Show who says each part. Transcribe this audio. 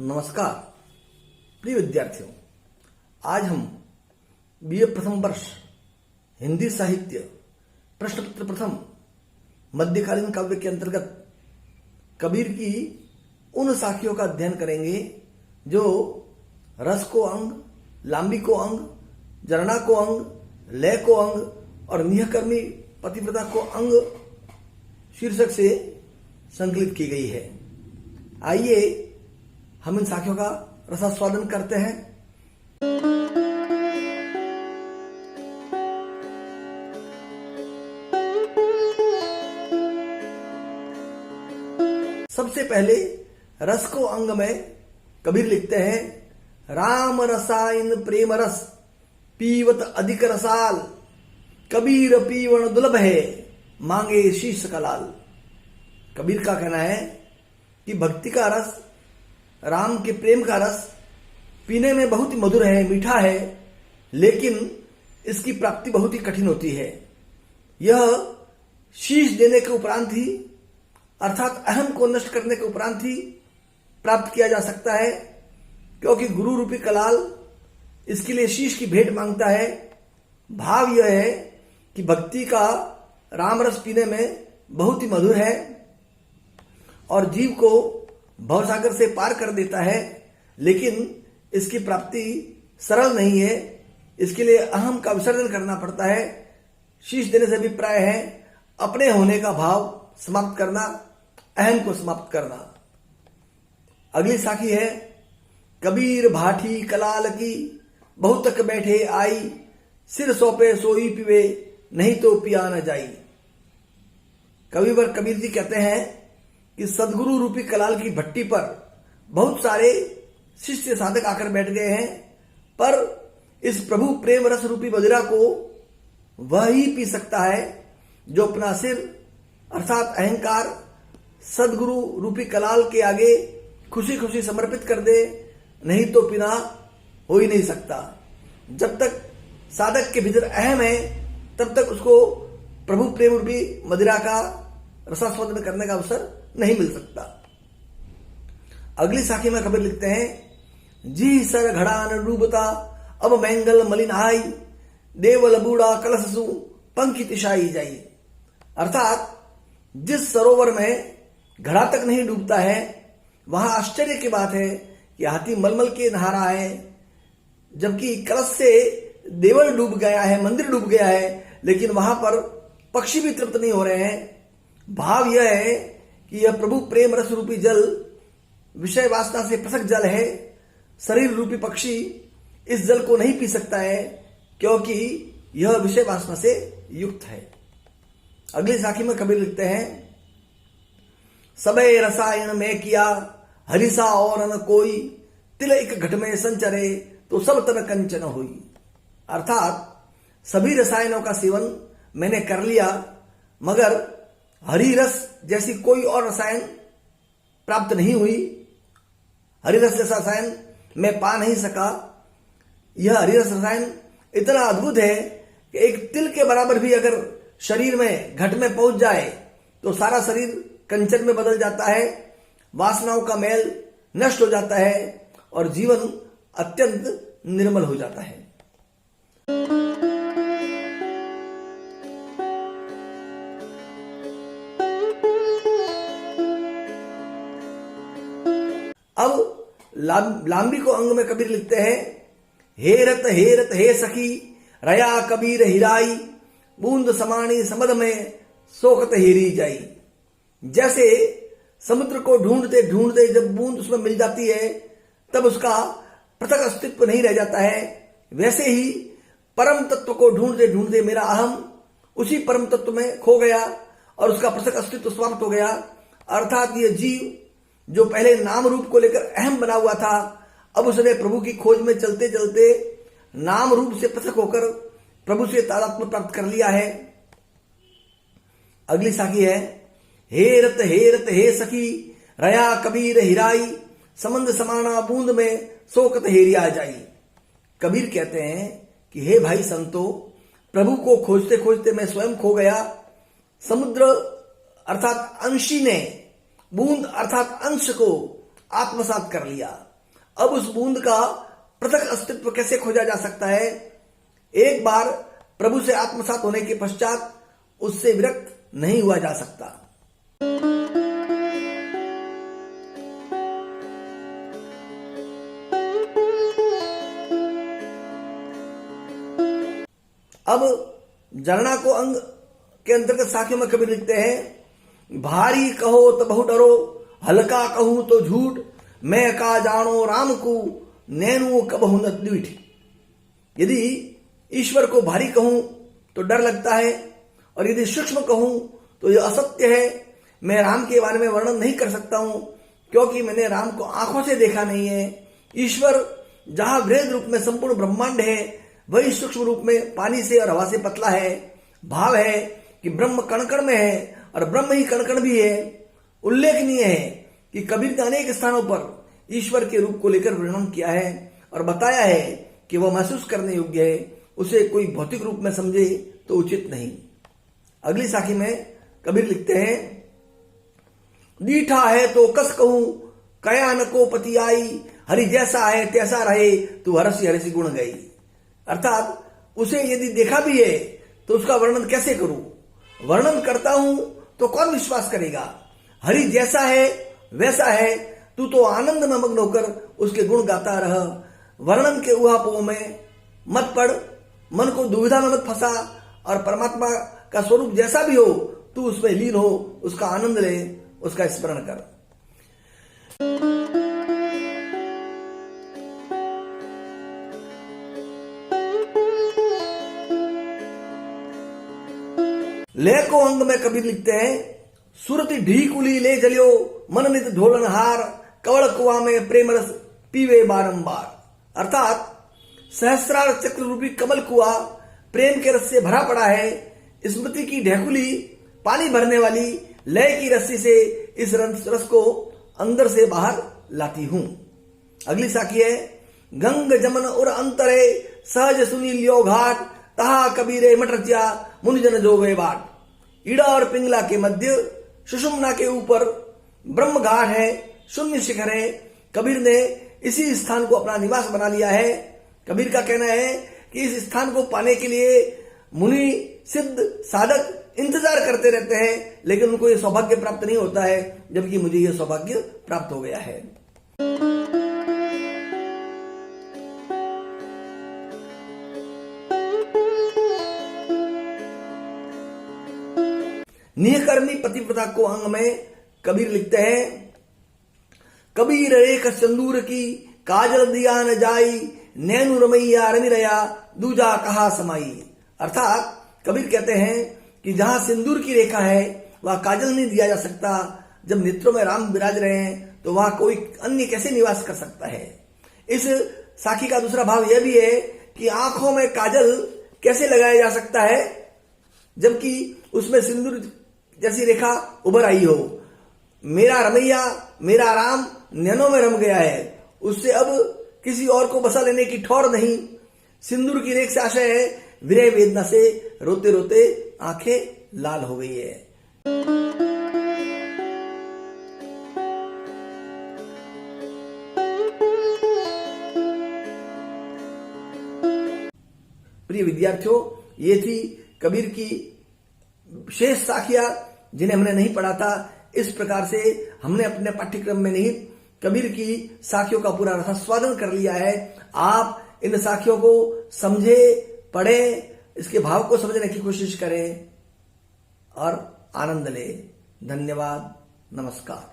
Speaker 1: नमस्कार प्रिय विद्यार्थियों, आज हम बीए प्रथम वर्ष हिंदी साहित्य प्रश्न पत्र प्रथम मध्यकालीन काव्य के अंतर्गत कबीर की उन साखियों का अध्ययन करेंगे जो रस को अंग, लांबी को अंग, जरणा को अंग, लय को अंग और निहकर्मी पतिव्रता को अंग शीर्षक से संकलित की गई है। आइए हम इन साखियों का रसास्वादन करते हैं। सबसे पहले रस को अंग में कबीर लिखते हैं, राम रसायन प्रेम रस पीवत अधिक रसाल, कबीर पीवण दुर्लभ है मांगे शीश कलाल। कबीर का कहना है कि भक्ति का रस, राम के प्रेम का रस पीने में बहुत ही मधुर है, मीठा है, लेकिन इसकी प्राप्ति बहुत ही कठिन होती है। यह शीश देने के उपरांत ही, अर्थात अहम को नष्ट करने के उपरांत ही प्राप्त किया जा सकता है, क्योंकि गुरु रूपी कलाल इसके लिए शीश की भेंट मांगता है। भाव यह है कि भक्ति का राम रस पीने में बहुत ही मधुर है और जीव को भवसागर से पार कर देता है, लेकिन इसकी प्राप्ति सरल नहीं है। इसके लिए अहम का विसर्जन करना पड़ता है। शीश देने से अभिप्राय है अपने होने का भाव समाप्त करना, अहम को समाप्त करना। अगली साखी है, कबीर भाठी कलाल की बहुत तक बैठे आई, सिर सौंपे सोई पीवे नहीं तो पिया न जाई। कबीर जी कहते हैं कि सदगुरु रूपी कलाल की भट्टी पर बहुत सारे शिष्य साधक आकर बैठ गए हैं, पर इस प्रभु प्रेम रस रूपी मदिरा को वह ही पी सकता है जो अपना सिर अर्थात अहंकार सदगुरु रूपी कलाल के आगे खुशी खुशी समर्पित कर दे, नहीं तो पीना हो ही नहीं सकता। जब तक साधक के भीतर अहम है तब तक उसको प्रभु प्रेम रूपी मदिरा का रसास्वादन करने का अवसर नहीं मिल सकता। अगली साखी में कबीर लिखते हैं, जी सर घड़ा न डूबता अब मैंगल मलिन आई, देवल बूढ़ा कलशसु पंखी तिशाई जाई। अर्थात जिस सरोवर में घड़ा तक नहीं डूबता है वहां आश्चर्य की बात है कि हाथी मलमल के नहा रहा है, जबकि कलश से देवल डूब गया है, मंदिर डूब गया है, लेकिन वहां पर पक्षी भी तृप्त नहीं हो रहे हैं। भाव यह है कि यह प्रभु प्रेम रस रूपी जल विषय वासना से पृथक जल है। शरीर रूपी पक्षी इस जल को नहीं पी सकता है क्योंकि यह विषय वासना से युक्त है। अगली साखी में कबीर लिखते हैं, सबे रसायन में किया हरिसा और न कोई, तिल एक घट में संचरे तो सब तन कंचन हुई। अर्थात सभी रसायनों का सेवन मैंने कर लिया, मगर हरि रस जैसी कोई और रसायन प्राप्त नहीं हुई। हरि रस जैसा रसायन मैं पा नहीं सका। यह हरि रस रसायन इतना अद्भुत है कि एक तिल के बराबर भी अगर शरीर में घट में पहुंच जाए तो सारा शरीर कंचन में बदल जाता है, वासनाओं का मैल नष्ट हो जाता है और जीवन अत्यंत निर्मल हो जाता है। अब लांबी को अंग में कबीर लिखते हैं, हे रत हे सखी रया कबीर हिराई, बूंद समानी समद में सोखत हेरी जाई। जैसे समुद्र को ढूंढते ढूंढते जब बूंद उसमें मिल जाती है तब उसका पृथक अस्तित्व नहीं रह जाता है, वैसे ही परम तत्व को ढूंढते ढूंढते मेरा अहम उसी परम तत्व में खो गया और उसका पृथक अस्तित्व समाप्त हो गया। अर्थात ये जीव जो पहले नाम रूप को लेकर अहम बना हुआ था, अब उसने प्रभु की खोज में चलते चलते नाम रूप से पृथक होकर प्रभु से तादात्म्य प्राप्त कर लिया है। अगली साखी है, हे रत हे सखी रया कबीर हिराई, समंद समाना बूंद में सोकत हेरिया जाई। कबीर कहते हैं कि हे भाई संतो, प्रभु को खोजते खोजते मैं स्वयं खो गया। समुद्र अर्थात अंशी ने बूंद अर्थात अंश को आत्मसात कर लिया। अब उस बूंद का पृथक अस्तित्व कैसे खोजा जा सकता है? एक बार प्रभु से आत्मसात होने के पश्चात उससे विरक्त नहीं हुआ जा सकता। अब जनना को अंग के अंतर्गत साखियों में कबीर लिखते हैं, भारी कहो तो बहु डरो, हल्का कहूं तो झूठ, मैं का जानो राम को नैनु कबहु न द्विठ। यदि ईश्वर को भारी कहूं तो डर लगता है, और यदि सूक्ष्म कहूं तो यह असत्य है। मैं राम के बारे में वर्णन नहीं कर सकता हूं, क्योंकि मैंने राम को आंखों से देखा नहीं है। ईश्वर जहां वृहद रूप में संपूर्ण ब्रह्मांड है, वही सूक्ष्म रूप में पानी से और हवा से पतला है। भाव है कि ब्रह्म कण कण में है और ब्रह्म ही कण कण भी है। उल्लेखनीय है कि कबीर ने अनेक स्थानों पर ईश्वर के रूप को लेकर वर्णन किया है और बताया है कि वह महसूस करने योग्य है, उसे कोई भौतिक रूप में समझे तो उचित नहीं। अगली साखी में कबीर लिखते हैं, दीठा है तो कस कहूं, कया न को पति आई, हरि जैसा है तैसा रहे, तू हरसी हरसी गुण गई। अर्थात उसे यदि देखा भी है तो उसका वर्णन कैसे करूं? वर्णन करता हूं तो कौन विश्वास करेगा? हरि जैसा है वैसा है, तू तो आनंद में मग्न होकर उसके गुण गाता रह। वर्णन के उहापोह में मत पड़, मन को दुविधा में मत फंसा, और परमात्मा का स्वरूप जैसा भी हो तू उसमें लीन हो, उसका आनंद ले, उसका स्मरण कर। लय को अंग में कबीर लिखते हैं, सुरति ढीकुली ले जलियो, मन नित ढोलन हार, कवड़ कुआ में प्रेम रस पीवे बारंबार। अर्थात सहस्रार चक्र रूपी कमल कुआ प्रेम के रस से भरा पड़ा है। स्मृति की ढेकुली पानी भरने वाली लय की रस्सी से इस रस को अंदर से बाहर लाती हूं। अगली साखी है, गंग जमन उर अंतरे, सहज सुनी लियो घाट, तहा कबीरे मट रचिया, मुनिजन जो वे बाट। ईड़ा और पिंगला के मध्य सुषुम्ना के ऊपर ब्रह्म घाट है, शून्य शिखर है। कबीर ने इसी स्थान को अपना निवास बना लिया है। कबीर का कहना है कि इस स्थान को पाने के लिए मुनि, सिद्ध, साधक इंतजार करते रहते हैं, लेकिन उनको यह सौभाग्य प्राप्त नहीं होता है, जबकि मुझे यह सौभाग्य प्राप्त हो गया है। निहकर्मी पतिव्रता को अंग में कबीर लिखते हैं, कबीर रेख सिंदूर की, काजल दिया न जाई, नैनु रमैया रमि रया, दूजा कहा समाई। अर्थात कबीर कहते हैं कि जहां सिंदूर की रेखा है वहां काजल नहीं दिया जा सकता। जब नेत्रों में राम विराज रहे हैं तो वहां कोई अन्य कैसे निवास कर सकता है? इस साखी का दूसरा भाव यह भी है कि आंखों में काजल कैसे लगाया जा सकता है जबकि उसमें सिंदूर जैसी रेखा उभर आई हो। मेरा रमैया, मेरा राम नैनों में रम गया है, उससे अब किसी और को बसा लेने की ठौर नहीं। सिंदूर की रेख से आशय है विरह वेदना से रोते रोते आंखें लाल हो गई है। प्रिय विद्यार्थियों, ये थी कबीर की शेष साखियां जिन्हें हमने नहीं पढ़ा था। इस प्रकार से हमने अपने पाठ्यक्रम में निहित कबीर की साखियों का पूरा रसास्वादन कर लिया है। आप इन साखियों को समझे, पढ़े, इसके भाव को समझने की कोशिश करें और आनंद लें। धन्यवाद, नमस्कार।